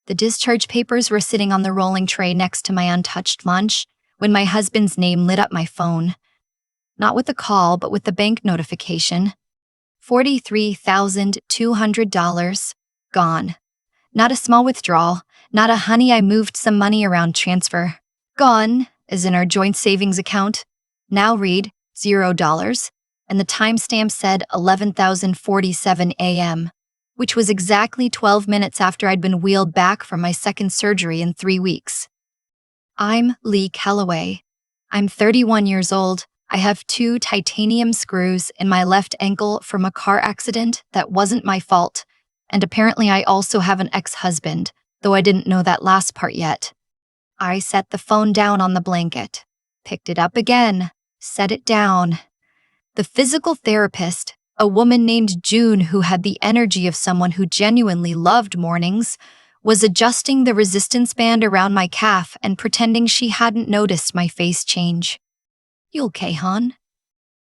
The discharge papers were sitting on the rolling tray next to my untouched lunch when my husband's name lit up my phone. Not with the call, but with the bank notification. $43,200. Gone. Not a small withdrawal, not a honey I moved some money around transfer. Gone, as in our joint savings account. Now read, $0, and the timestamp said 11,047 a.m., which was exactly 12 minutes after I'd been wheeled back from my second surgery in 3 weeks. I'm Leigh Calloway. I'm 31 years old. I have 2 titanium screws in my left ankle from a car accident that wasn't my fault, and apparently I also have an ex-husband, though I didn't know that last part yet. I set the phone down on the blanket, picked it up again, set it down. The physical therapist, a woman named June who had the energy of someone who genuinely loved mornings, was adjusting the resistance band around my calf and pretending she hadn't noticed my face change. "You okay, hon?"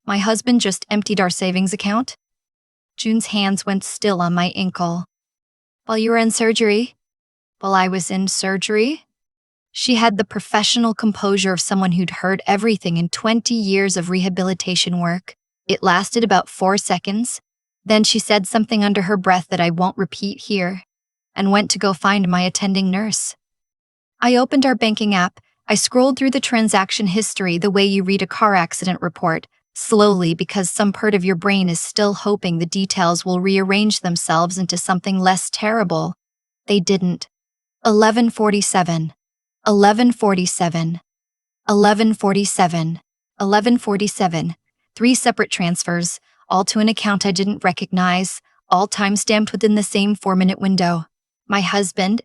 "My husband just emptied our savings account." June's hands went still on my ankle. "While you were in surgery?" "While I was in surgery?" She had the professional composure of someone who'd heard everything in 20 years of rehabilitation work. It lasted about 4 seconds. Then she said something under her breath that I won't repeat here, and went to go find my attending nurse. I opened our banking app. I scrolled through the transaction history the way you read a car accident report, slowly because some part of your brain is still hoping the details will rearrange themselves into something less terrible. They didn't. 1147. 1147. 1147. 1147. 3 separate transfers, all to an account I didn't recognize, all time-stamped within the same 4-minute window. My husband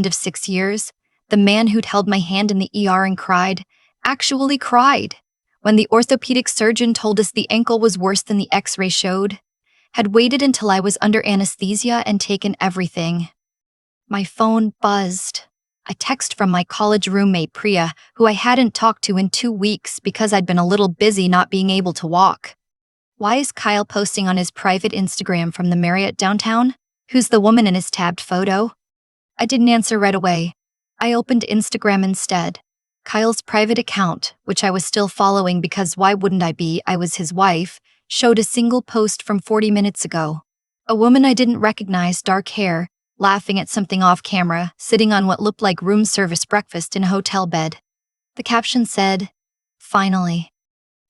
of 6 years, the man who'd held my hand in the ER and cried, actually cried, when the orthopedic surgeon told us the ankle was worse than the X-ray showed, had waited until I was under anesthesia and taken everything. My phone buzzed. A text from my college roommate, Priya, who I hadn't talked to in 2 weeks because I'd been a little busy not being able to walk. "Why is Kyle posting on his private Instagram from the Marriott downtown? Who's the woman in his tabbed photo?" I didn't answer right away. I opened Instagram instead. Kyle's private account, which I was still following because why wouldn't I be, I was his wife, showed a single post from 40 minutes ago. A woman I didn't recognize, dark hair, laughing at something off camera, sitting on what looked like room service breakfast in a hotel bed. The caption said, "Finally.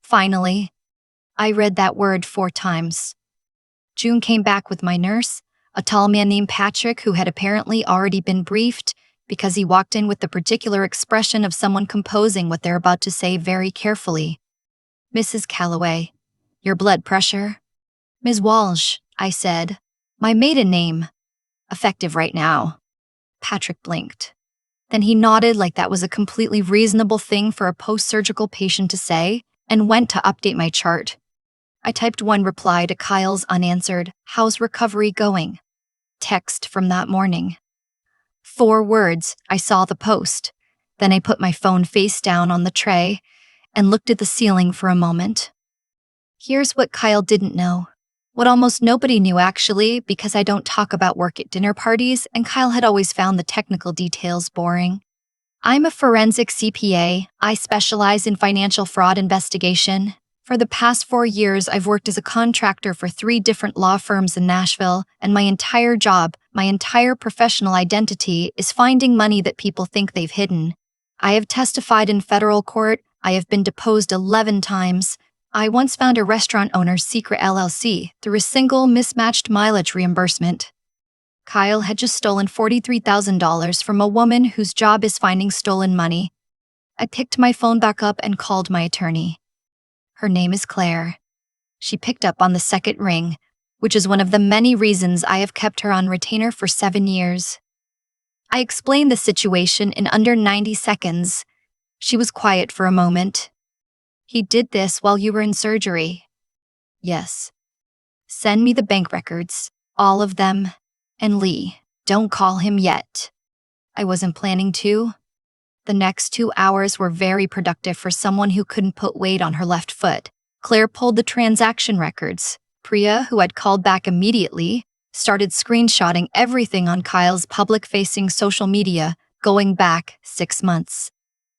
Finally." I read that word 4 times. June came back with my nurse, a tall man named Patrick who had apparently already been briefed because he walked in with the particular expression of someone composing what they're about to say very carefully. "Mrs. Calloway, your blood pressure?" "Ms. Walsh," I said. "My maiden name. Effective right now." Patrick blinked. Then he nodded like that was a completely reasonable thing for a post-surgical patient to say, and went to update my chart. I typed one reply to Kyle's unanswered, "How's recovery going?" text from that morning. 4 words, I saw the post. Then I put my phone face down on the tray and looked at the ceiling for a moment. Here's what Kyle didn't know. What almost nobody knew actually, because I don't talk about work at dinner parties, and Kyle had always found the technical details boring. I'm a forensic CPA. I specialize in financial fraud investigation. For the past 4 years, I've worked as a contractor for 3 different law firms in Nashville, and my entire job, my entire professional identity is finding money that people think they've hidden. I have testified in federal court. I have been deposed 11 times. I once found a restaurant owner's secret LLC through a single mismatched mileage reimbursement. Kyle had just stolen $43,000 from a woman whose job is finding stolen money. I picked my phone back up and called my attorney. Her name is Claire. She picked up on the second ring, which is one of the many reasons I have kept her on retainer for 7 years. I explained the situation in under 90 seconds. She was quiet for a moment. "He did this while you were in surgery?" "Yes." "Send me the bank records, all of them. And Leigh, don't call him yet." I wasn't planning to. The next 2 hours were very productive for someone who couldn't put weight on her left foot. Claire pulled the transaction records. Priya, who had called back immediately, started screenshotting everything on Kyle's public-facing social media going back 6 months.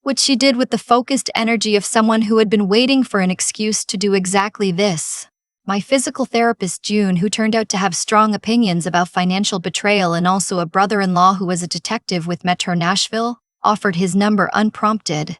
Which she did with the focused energy of someone who had been waiting for an excuse to do exactly this. My physical therapist, June, who turned out to have strong opinions about financial betrayal and also a brother-in-law who was a detective with Metro Nashville, offered his number unprompted.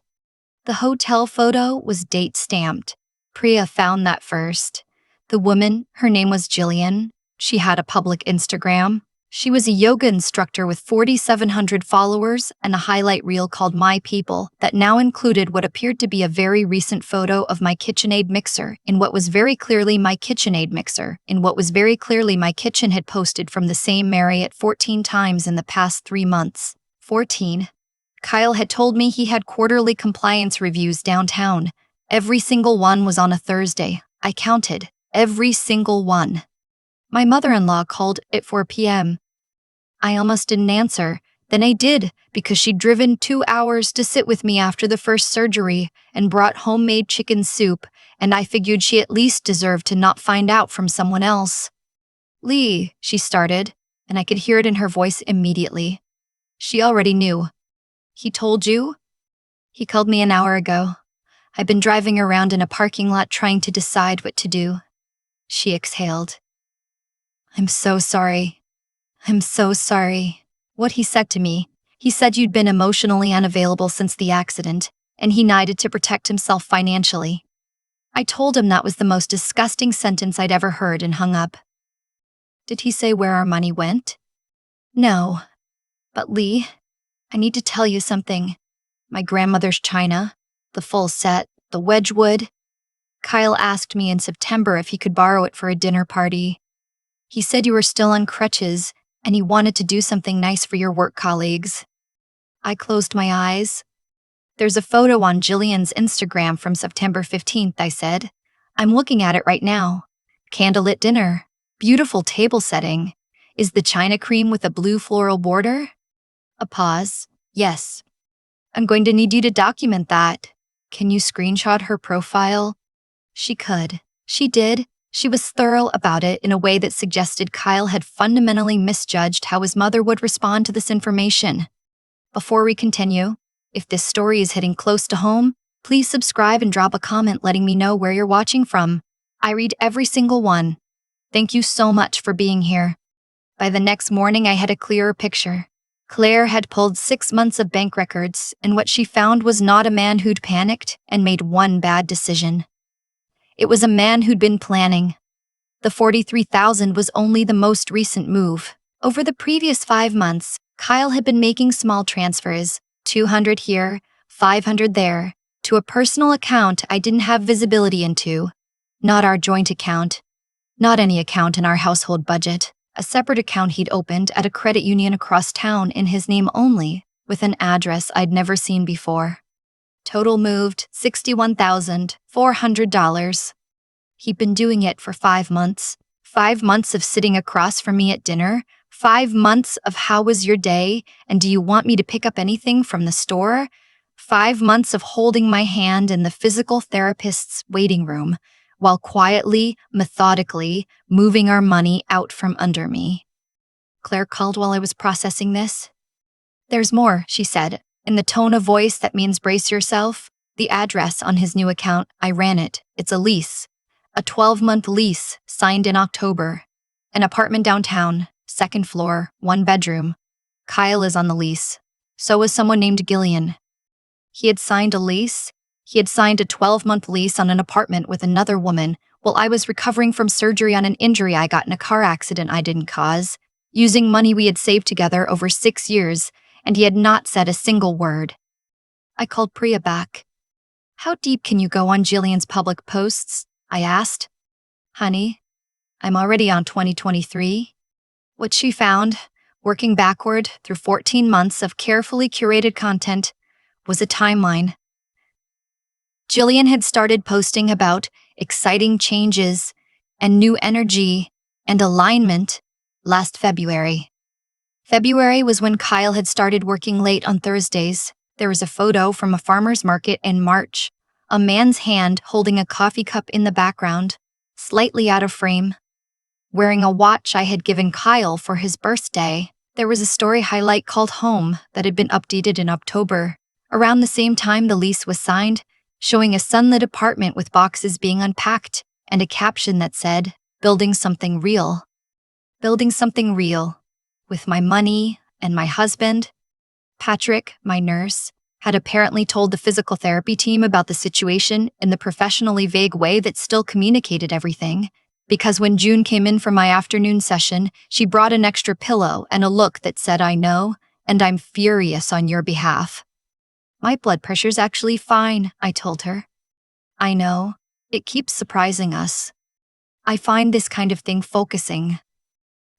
The hotel photo was date-stamped. Priya found that first. The woman, her name was Jillian. She had a public Instagram. She was a yoga instructor with 4,700 followers and a highlight reel called My People that now included what appeared to be a very recent photo of my KitchenAid mixer in what was very clearly my KitchenAid mixer, in what was very clearly my kitchen had posted from the same Marriott 14 times in the past 3 months. 14. Kyle had told me he had quarterly compliance reviews downtown. Every single one was on a Thursday. I counted. Every single one. My mother-in-law called at 4 p.m. I almost didn't answer. Then I did, because she'd driven 2 hours to sit with me after the first surgery and brought homemade chicken soup, and I figured she at least deserved to not find out from someone else. Leigh, she started, and I could hear it in her voice immediately. She already knew. He told you? He called me an hour ago. I've been driving around in a parking lot trying to decide what to do. She exhaled. I'm so sorry. I'm so sorry. What he said to me, he said you'd been emotionally unavailable since the accident, and he needed to protect himself financially. I told him that was the most disgusting sentence I'd ever heard and hung up. Did he say where our money went? No. But Leigh, I need to tell you something. My grandmother's china, the full set, the Wedgwood. Kyle asked me in September if he could borrow it for a dinner party. He said you were still on crutches, and he wanted to do something nice for your work colleagues. I closed my eyes. There's a photo on Jillian's Instagram from September 15th, I said. I'm looking at it right now. Candlelit dinner. Beautiful table setting. Is the china cream with a blue floral border? A pause. Yes. I'm going to need you to document that. Can you screenshot her profile? She could. She did. She was thorough about it in a way that suggested Kyle had fundamentally misjudged how his mother would respond to this information. Before we continue, if this story is hitting close to home, please subscribe and drop a comment letting me know where you're watching from. I read every single one. Thank you so much for being here. By the next morning, I had a clearer picture. Claire had pulled 6 months of bank records, and what she found was not a man who'd panicked and made one bad decision. It was a man who'd been planning. The $43,000 was only the most recent move. Over the previous 5 months, Kyle had been making small transfers, $200 here, $500 there, to a personal account I didn't have visibility into. Not our joint account. Not any account in our household budget. A separate account he'd opened at a credit union across town in his name only, with an address I'd never seen before. Total moved $61,400. He'd been doing it for 5 months. 5 months of sitting across from me at dinner. 5 months of how was your day and do you want me to pick up anything from the store? 5 months of holding my hand in the physical therapist's waiting room while quietly, methodically moving our money out from under me. Claire called while I was processing this. There's more, she said, in the tone of voice that means brace yourself. The address on his new account, I ran it. It's a lease. A 12-month lease, signed in October. An apartment downtown, 2nd floor, 1 bedroom. Kyle is on the lease. So is someone named Gillian. He had signed a lease. He had signed a 12-month lease on an apartment with another woman while I was recovering from surgery on an injury I got in a car accident I didn't cause, using money we had saved together over 6 years, and he had not said a single word. I called Priya back. How deep can you go on Jillian's public posts? I asked. Honey, I'm already on 2023. What she found, working backward through 14 months of carefully curated content, was a timeline. Jillian had started posting about exciting changes and new energy and alignment last February. February was when Kyle had started working late on Thursdays. There was a photo from a farmer's market in March, a man's hand holding a coffee cup in the background, slightly out of frame. wearing a watch I had given Kyle for his birthday. There was a story highlight called Home that had been updated in October, around the same time the lease was signed, showing a sunlit apartment with boxes being unpacked and a caption that said, "Building something real." Building something real. With my money and my husband. Patrick, my nurse, had apparently told the physical therapy team about the situation in the professionally vague way that still communicated everything, because when June came in for my afternoon session, she brought an extra pillow and a look that said, "I know, and I'm furious on your behalf." "My blood pressure's actually fine," I told her. "I know. It keeps surprising us. I find this kind of thing focusing."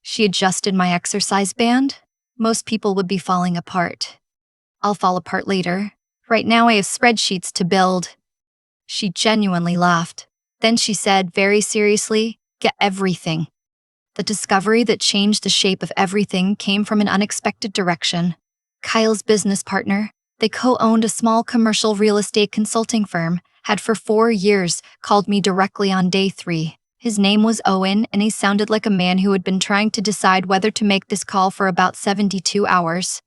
She adjusted my exercise band. Most people would be falling apart. "I'll fall apart later. Right now I have spreadsheets to build." She genuinely laughed. Then she said, very seriously, "Get everything." The discovery that changed the shape of everything came from an unexpected direction. Kyle's business partner, they co-owned a small commercial real estate consulting firm, had for 4 years called me directly on day 3. His name was Owen, and he sounded like a man who had been trying to decide whether to make this call for about 72 hours.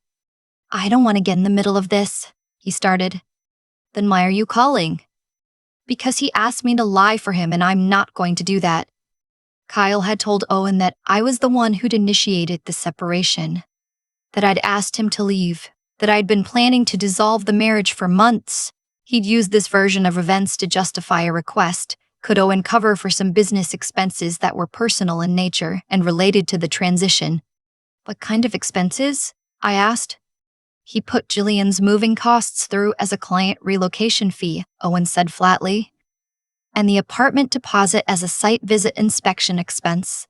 "I don't want to get in the middle of this," he started. "Then why are you calling?" "Because he asked me to lie for him, and I'm not going to do that." Kyle had told Owen that I was the one who'd initiated the separation, that I'd asked him to leave, that I'd been planning to dissolve the marriage for months. He'd used this version of events to justify a request. Could Owen cover for some business expenses that were personal in nature and related to the transition? "What kind of expenses?" I asked. "He put Jillian's moving costs through as a client relocation fee," Owen said flatly, "and the apartment deposit as a site visit inspection expense.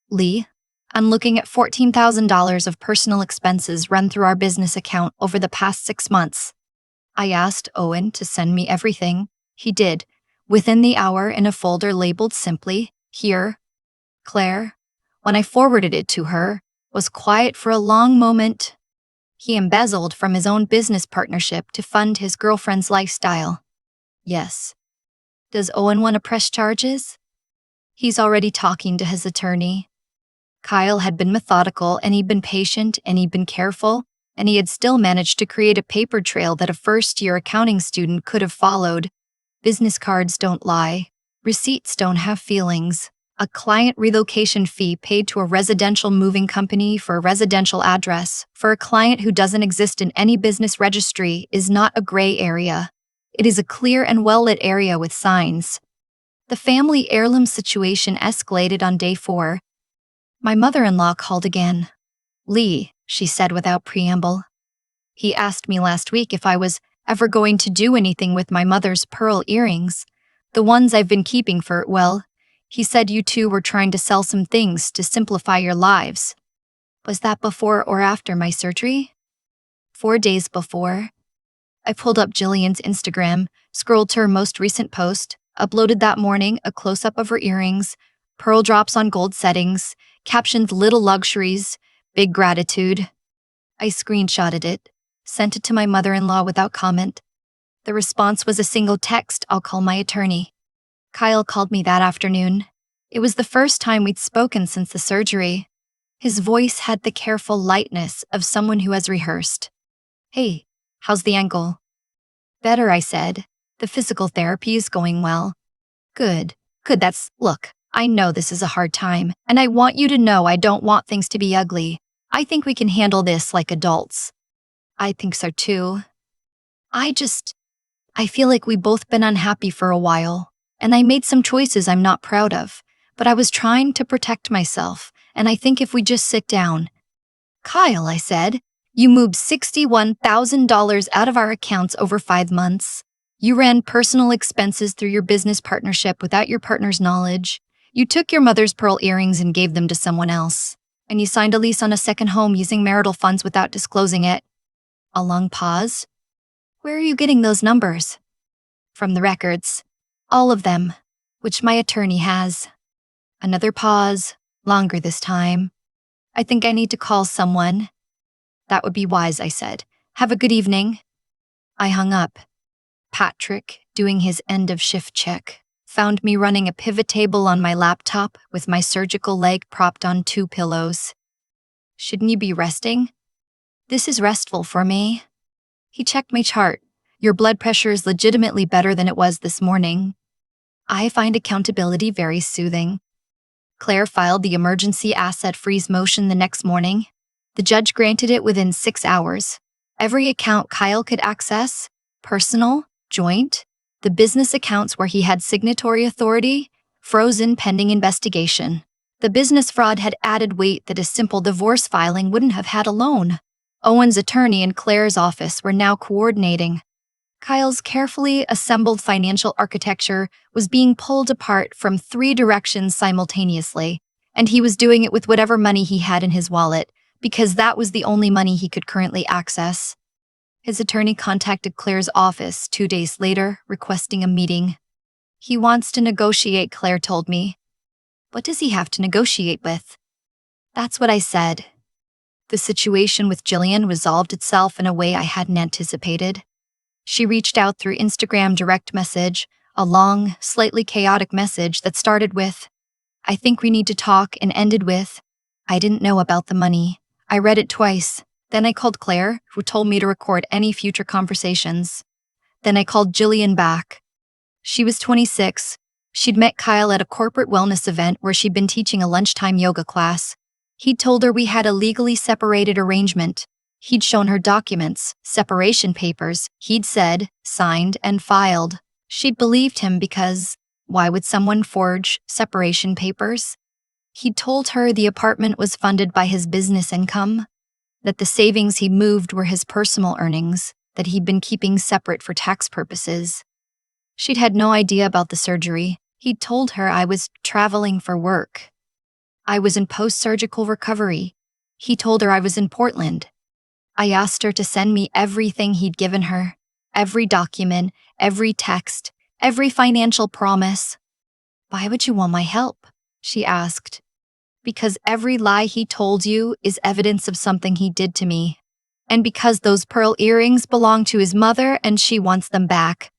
Leigh, I'm looking at $14,000 of personal expenses run through our business account over the past 6 months. I asked Owen to send me everything. He did, within the hour in a folder labeled simply, "Here, Claire." When I forwarded it to her, was quiet for a long moment. He embezzled from his own business partnership to fund his girlfriend's lifestyle. Yes. Does Owen want to press charges? He's already talking to his attorney. Kyle had been methodical, and he'd been patient, and he'd been careful, and he had still managed to create a paper trail that a first-year accounting student could have followed. Business cards don't lie. Receipts don't have feelings. A client relocation fee paid to a residential moving company for a residential address for a client who doesn't exist in any business registry is not a gray area. It is a clear and well-lit area with signs. The family heirloom situation escalated on day 4. My mother-in-law called again. "Leigh," she said without preamble. "He asked me last week if I was ever going to do anything with my mother's pearl earrings, the ones I've been keeping for, well, he said you two were trying to sell some things to simplify your lives." Was that before or after my surgery? 4 days before. I pulled up Jillian's Instagram, scrolled to her most recent post, uploaded that morning a close-up of her earrings, pearl drops on gold settings, captioned "Little luxuries, big gratitude." I screenshotted it, sent it to my mother-in-law without comment. The response was a single text, "I'll call my attorney." Kyle called me that afternoon. It was the first time we'd spoken since the surgery. His voice had the careful lightness of someone who has rehearsed. "Hey, how's the ankle?" "Better," I said. "The physical therapy is going well." Good, look, I know this is a hard time, and I want you to know I don't want things to be ugly. I think we can handle this like adults." "I think so too. I feel like we've both been unhappy for a while, and I made some choices I'm not proud of, but I was trying to protect myself, and I think if we just sit down." "Kyle," I said, "you moved $61,000 out of our accounts over 5 months. You ran personal expenses through your business partnership without your partner's knowledge. You took your mother's pearl earrings and gave them to someone else. And you signed a lease on a second home using marital funds without disclosing it." A long pause. "Where are you getting those numbers?" "From the records. All of them, which my attorney has." Another pause, longer this time. "I think I need to call someone." "That would be wise," I said. "Have a good evening." I hung up. Patrick doing his end-of-shift check. found me running a pivot table on my laptop with my surgical leg propped on 2 pillows. Shouldn't you be resting? This is restful for me. He checked my chart. Your blood pressure is legitimately better than it was this morning. I find accountability very soothing. Claire filed the emergency asset freeze motion the next morning. The judge granted it within 6 hours. Every account Kyle could access, personal, joint, the business accounts where he had signatory authority, frozen pending investigation. The business fraud had added weight that a simple divorce filing wouldn't have had alone. Owen's attorney and Claire's office were now coordinating. Kyle's carefully assembled financial architecture was being pulled apart from 3 directions simultaneously, and he was doing it with whatever money he had in his wallet, because that was the only money he could currently access. His attorney contacted Claire's office 2 days later, requesting a meeting. He wants to negotiate, Claire told me. What does he have to negotiate with? That's what I said. The situation with Jillian resolved itself in a way I hadn't anticipated. She reached out through Instagram direct message, a long, slightly chaotic message that started with, "I think we need to talk," and ended with, "I didn't know about the money." I read it twice. Then I called Claire, who told me to record any future conversations. Then I called Jillian back. She was 26. She'd met Kyle at a corporate wellness event where she'd been teaching a lunchtime yoga class. He'd told her we had a legally separated arrangement. He'd shown her documents, separation papers, he'd said, signed and filed. She'd believed him because, why would someone forge separation papers? He'd told her the apartment was funded by his business income, that the savings he moved were his personal earnings, that he'd been keeping separate for tax purposes. She'd had no idea about the surgery. He'd told her I was traveling for work. I was in post-surgical recovery. He told her I was in Portland. I asked her to send me everything he'd given her, every document, every text, every financial promise. "Why would you want my help?" she asked. "Because every lie he told you is evidence of something he did to me. And because those pearl earrings belong to his mother and she wants them back."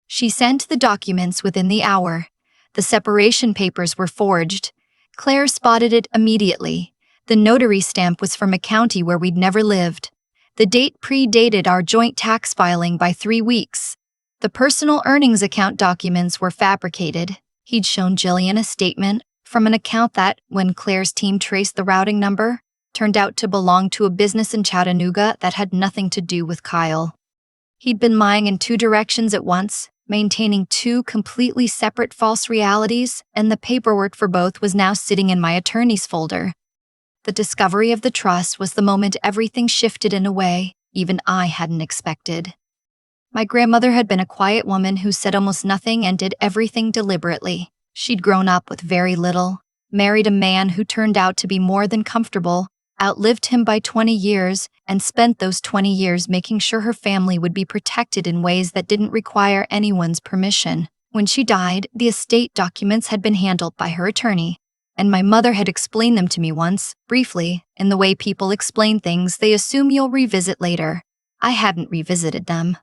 She sent the documents within the hour. The separation papers were forged. Claire spotted it immediately. The notary stamp was from a county where we'd never lived. The date predated our joint tax filing by 3 weeks. The personal earnings account documents were fabricated. He'd shown Jillian a statement from an account that, when Claire's team traced the routing number, turned out to belong to a business in Chattanooga that had nothing to do with Kyle. He'd been lying in 2 directions at once, maintaining 2 completely separate false realities, and the paperwork for both was now sitting in my attorney's folder. The discovery of the trust was the moment everything shifted in a way even I hadn't expected. My grandmother had been a quiet woman who said almost nothing and did everything deliberately. She'd grown up with very little, married a man who turned out to be more than comfortable, outlived him by 20 years, and spent those 20 years making sure her family would be protected in ways that didn't require anyone's permission. When she died, the estate documents had been handled by her attorney, and my mother had explained them to me once, briefly, in the way people explain things they assume you'll revisit later. I hadn't revisited them.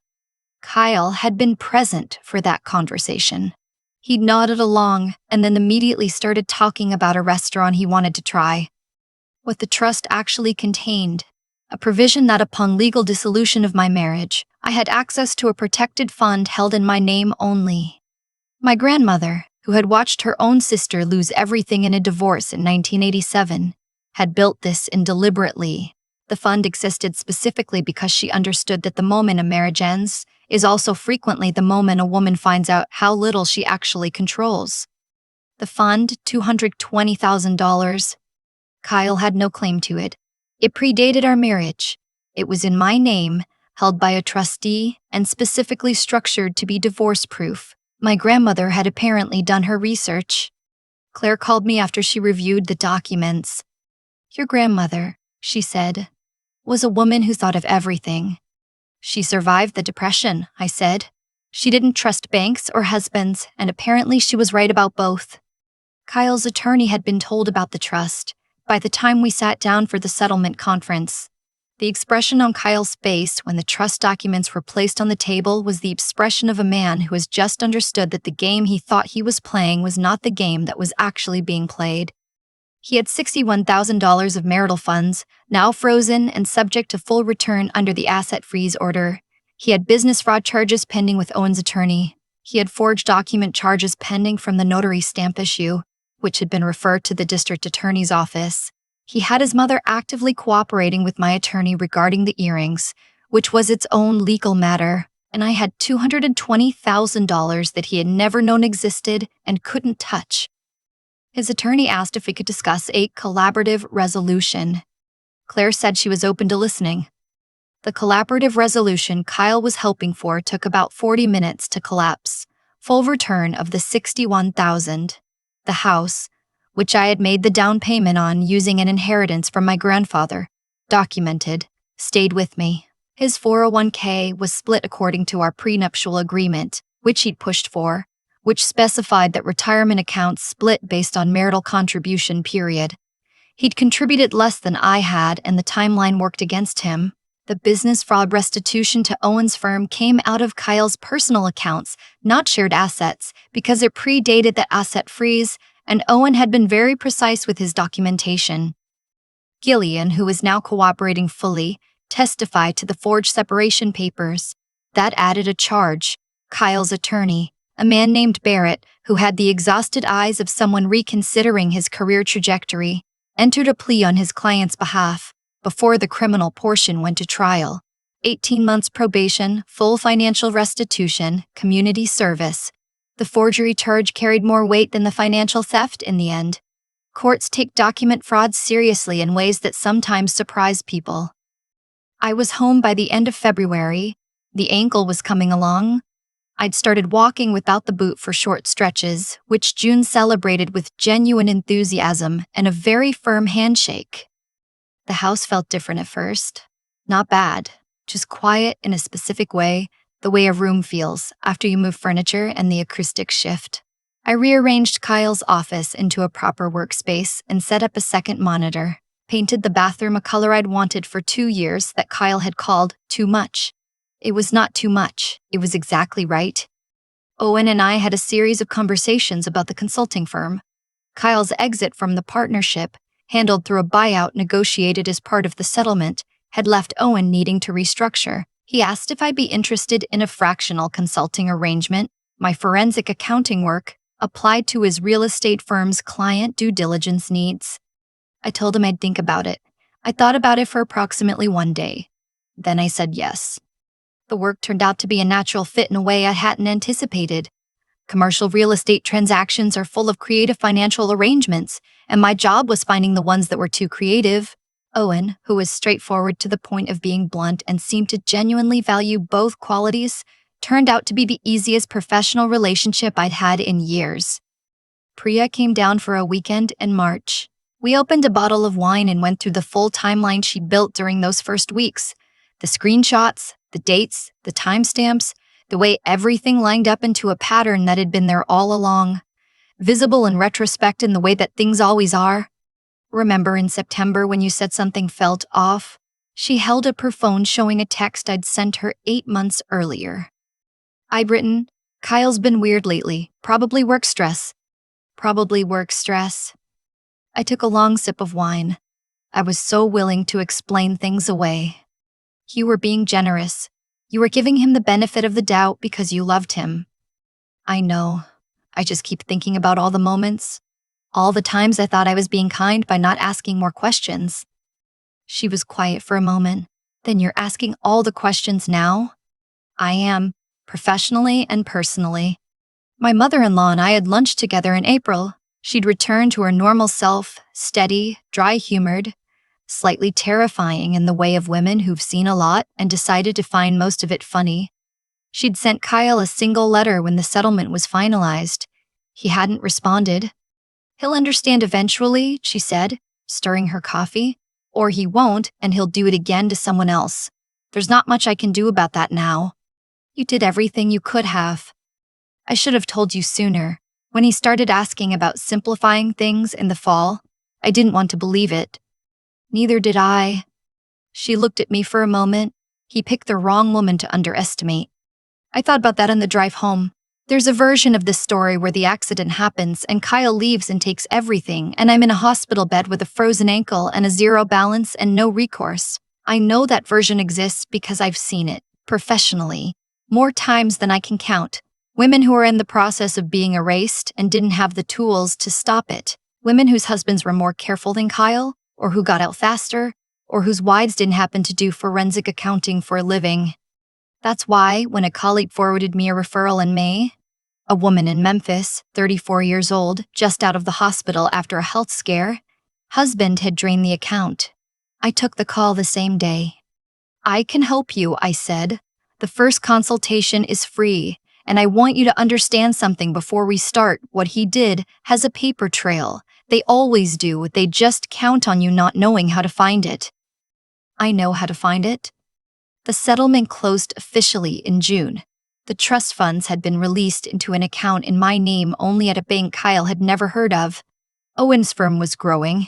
Kyle had been present for that conversation. He nodded along and then immediately started talking about a restaurant he wanted to try. What the trust actually contained, a provision that upon legal dissolution of my marriage, I had access to a protected fund held in my name only. My grandmother, who had watched her own sister lose everything in a divorce in 1987, had built this in deliberately. The fund existed specifically because she understood that the moment a marriage ends is also frequently the moment a woman finds out how little she actually controls. The fund, $220,000. Kyle had no claim to it. It predated our marriage. It was in my name, held by a trustee, and specifically structured to be divorce-proof. My grandmother had apparently done her research. Claire called me after she reviewed the documents. "Your grandmother," she said, "was a woman who thought of everything." "She survived the Depression," I said. "She didn't trust banks or husbands, and apparently she was right about both." Kyle's attorney had been told about the trust by the time we sat down for the settlement conference. The expression on Kyle's face when the trust documents were placed on the table was the expression of a man who has just understood that the game he thought he was playing was not the game that was actually being played. He had $61,000 of marital funds, now frozen and subject to full return under the asset freeze order. He had business fraud charges pending with Owen's attorney. He had forged document charges pending from the notary stamp issue, which had been referred to the district attorney's office. He had his mother actively cooperating with my attorney regarding the earrings, which was its own legal matter, and I had $220,000 that he had never known existed and couldn't touch. His attorney asked if we could discuss a collaborative resolution. Claire said she was open to listening. The collaborative resolution Kyle was helping for took about 40 minutes to collapse. Full return of the $61,000. The house, which I had made the down payment on using an inheritance from my grandfather, documented, stayed with me. His 401k was split according to our prenuptial agreement, which he'd pushed for, which specified that retirement accounts split based on marital contribution period. He'd contributed less than I had, and the timeline worked against him. The business fraud restitution to Owen's firm came out of Kyle's personal accounts, not shared assets, because it predated the asset freeze, and Owen had been very precise with his documentation. Gillian, who was now cooperating fully, testified to the forged separation papers. That added a charge. Kyle's attorney, a man named Barrett, who had the exhausted eyes of someone reconsidering his career trajectory, entered a plea on his client's behalf before the criminal portion went to trial. 18 months probation, full financial restitution, community service. The forgery charge carried more weight than the financial theft in the end. Courts take document fraud seriously in ways that sometimes surprise people. I was home by the end of February. The ankle was coming along. I'd started walking without the boot for short stretches, which June celebrated with genuine enthusiasm and a very firm handshake. The house felt different at first. Not bad, just quiet in a specific way, the way a room feels after you move furniture and the acoustics shift. I rearranged Kyle's office into a proper workspace and set up a second monitor, painted the bathroom a color I'd wanted for 2 years that Kyle had called too much. It was not too much, it was exactly right. Owen and I had a series of conversations about the consulting firm. Kyle's exit from the partnership, handled through a buyout negotiated as part of the settlement, had left Owen needing to restructure. He asked if I'd be interested in a fractional consulting arrangement. My forensic accounting work applied to his real estate firm's client due diligence needs. I told him I'd think about it. I thought about it for approximately 1 day. Then I said yes. The work turned out to be a natural fit in a way I hadn't anticipated. Commercial real estate transactions are full of creative financial arrangements, and my job was finding the ones that were too creative. Owen, who was straightforward to the point of being blunt and seemed to genuinely value both qualities, turned out to be the easiest professional relationship I'd had in years. Priya came down for a weekend in March. We opened a bottle of wine and went through the full timeline she built during those first weeks. The screenshots, the dates, the timestamps, the way everything lined up into a pattern that had been there all along. Visible in retrospect in the way that things always are. Remember in September when you said something felt off? She held up her phone showing a text I'd sent her 8 months earlier. I'd written, "Kyle's been weird lately. Probably work stress." Probably work stress. I took a long sip of wine. I was so willing to explain things away. You were being generous. You were giving him the benefit of the doubt because you loved him. I know. I just keep thinking about all the moments. All the times I thought I was being kind by not asking more questions. She was quiet for a moment. Then you're asking all the questions now? I am, professionally and personally. My mother-in-law and I had lunch together in April. She'd returned to her normal self, steady, dry-humored, slightly terrifying in the way of women who've seen a lot and decided to find most of it funny. She'd sent Kyle a single letter when the settlement was finalized. He hadn't responded. "He'll understand eventually," she said, stirring her coffee. "Or he won't, and he'll do it again to someone else. There's not much I can do about that now. You did everything you could have. I should have told you sooner. When he started asking about simplifying things in the fall, I didn't want to believe it. Neither did I." She looked at me for a moment. He picked the wrong woman to underestimate. I thought about that on the drive home. There's a version of this story where the accident happens and Kyle leaves and takes everything, and I'm in a hospital bed with a frozen ankle and a zero balance and no recourse. I know that version exists because I've seen it, professionally, more times than I can count. Women who are in the process of being erased and didn't have the tools to stop it. Women whose husbands were more careful than Kyle, or who got out faster, or whose wives didn't happen to do forensic accounting for a living. That's why, when a colleague forwarded me a referral in May, a woman in Memphis, 34 years old, just out of the hospital after a health scare, husband had drained the account. I took the call the same day. I can help you, I said. The first consultation is free, and I want you to understand something before we start. What he did has a paper trail. They always do. They just count on you not knowing how to find it. I know how to find it. The settlement closed officially in June. The trust funds had been released into an account in my name only at a bank Kyle had never heard of. Owen's firm was growing.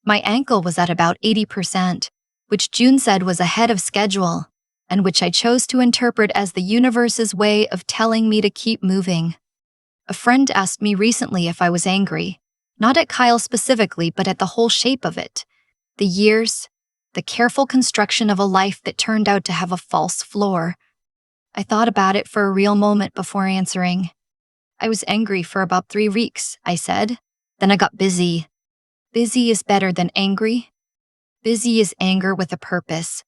My ankle was at about 80%, which June said was ahead of schedule, and which I chose to interpret as the universe's way of telling me to keep moving. A friend asked me recently if I was angry, not at Kyle specifically, but at the whole shape of it. The years, the careful construction of a life that turned out to have a false floor. I thought about it for a real moment before answering. I was angry for about 3 weeks, I said. Then I got busy. Busy is better than angry. Busy is anger with a purpose.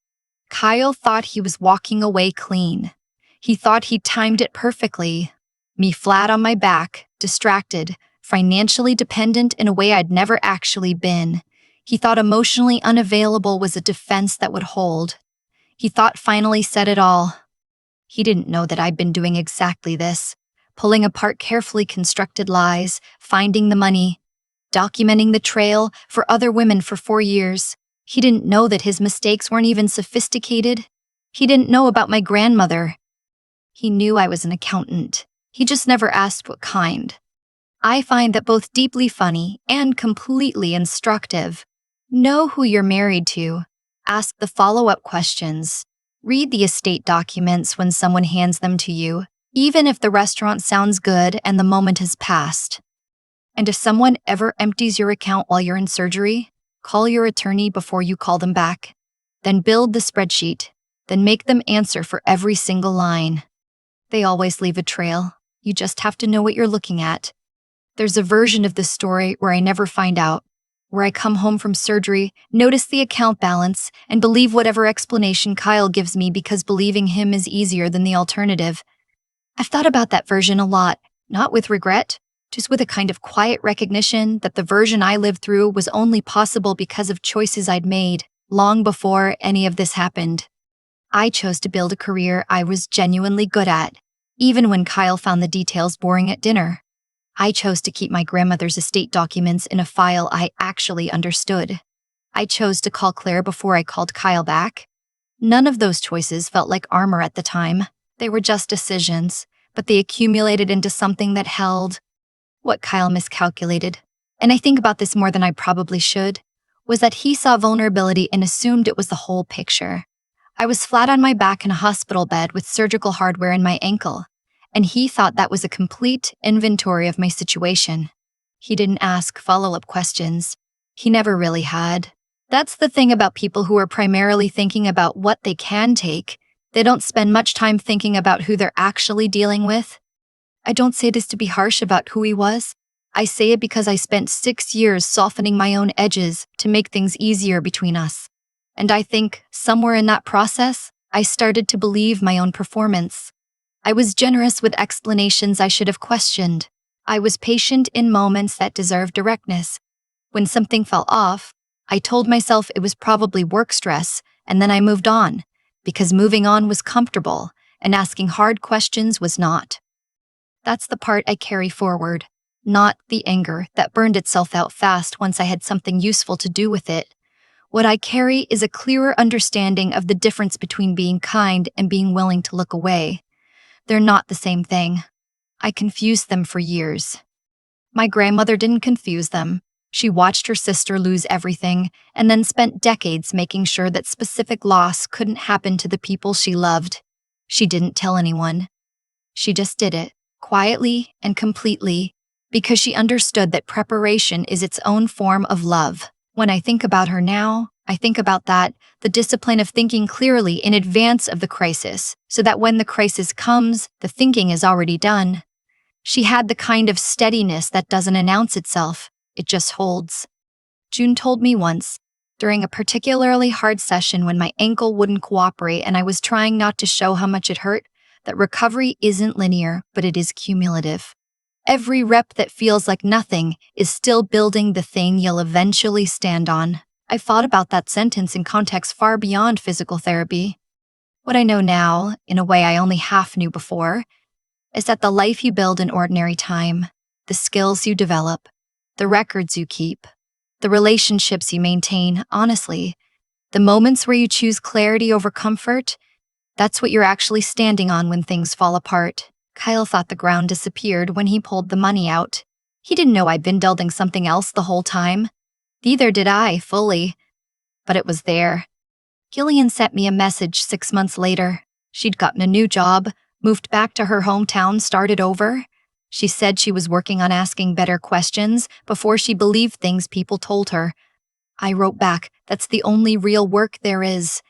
Kyle thought he was walking away clean. He thought he timed it perfectly. Me flat on my back, distracted, financially dependent in a way I'd never actually been. He thought emotionally unavailable was a defense that would hold. He thought finally said it all. He didn't know that I'd been doing exactly this, pulling apart carefully constructed lies, finding the money, documenting the trail for other women for 4 years. He didn't know that his mistakes weren't even sophisticated. He didn't know about my grandmother. He knew I was an accountant. He just never asked what kind. I find that both deeply funny and completely instructive. Know who you're married to. Ask the follow-up questions. Read the estate documents when someone hands them to you, even if the restaurant sounds good and the moment has passed. And if someone ever empties your account while you're in surgery, call your attorney before you call them back. Then build the spreadsheet. Then make them answer for every single line. They always leave a trail. You just have to know what you're looking at. There's a version of the story where I never find out, where I come home from surgery, notice the account balance, and believe whatever explanation Kyle gives me because believing him is easier than the alternative. I've thought about that version a lot, not with regret, just with a kind of quiet recognition that the version I lived through was only possible because of choices I'd made long before any of this happened. I chose to build a career I was genuinely good at, even when Kyle found the details boring at dinner. I chose to keep my grandmother's estate documents in a file I actually understood. I chose to call Claire before I called Kyle back. None of those choices felt like armor at the time. They were just decisions, but they accumulated into something that held. What Kyle miscalculated, and I think about this more than I probably should, was that he saw vulnerability and assumed it was the whole picture. I was flat on my back in a hospital bed with surgical hardware in my ankle, and he thought that was a complete inventory of my situation. He didn't ask follow-up questions. He never really had. That's the thing about people who are primarily thinking about what they can take. They don't spend much time thinking about who they're actually dealing with. I don't say this to be harsh about who he was. I say it because I spent 6 years softening my own edges to make things easier between us. And I think, somewhere in that process, I started to believe my own performance. I was generous with explanations I should have questioned. I was patient in moments that deserved directness. When something fell off, I told myself it was probably work stress, and then I moved on, because moving on was comfortable, and asking hard questions was not. That's the part I carry forward, not the anger that burned itself out fast once I had something useful to do with it. What I carry is a clearer understanding of the difference between being kind and being willing to look away. They're not the same thing. I confused them for years. My grandmother didn't confuse them. She watched her sister lose everything and then spent decades making sure that specific loss couldn't happen to the people she loved. She didn't tell anyone. She just did it, quietly and completely, because she understood that preparation is its own form of love. When I think about her now, I think about that, the discipline of thinking clearly in advance of the crisis, so that when the crisis comes, the thinking is already done. She had the kind of steadiness that doesn't announce itself, it just holds. June told me once, during a particularly hard session when my ankle wouldn't cooperate and I was trying not to show how much it hurt, that recovery isn't linear, but it is cumulative. Every rep that feels like nothing is still building the thing you'll eventually stand on. I've thought about that sentence in context far beyond physical therapy. What I know now, in a way I only half knew before, is that the life you build in ordinary time, the skills you develop, the records you keep, the relationships you maintain, honestly, the moments where you choose clarity over comfort, that's what you're actually standing on when things fall apart. Kyle thought the ground disappeared when he pulled the money out. He didn't know I'd been building something else the whole time. Neither did I, fully. But it was there. Gillian sent me a message 6 months later. She'd gotten a new job, moved back to her hometown, started over. She said she was working on asking better questions before she believed things people told her. I wrote back, "That's the only real work there is.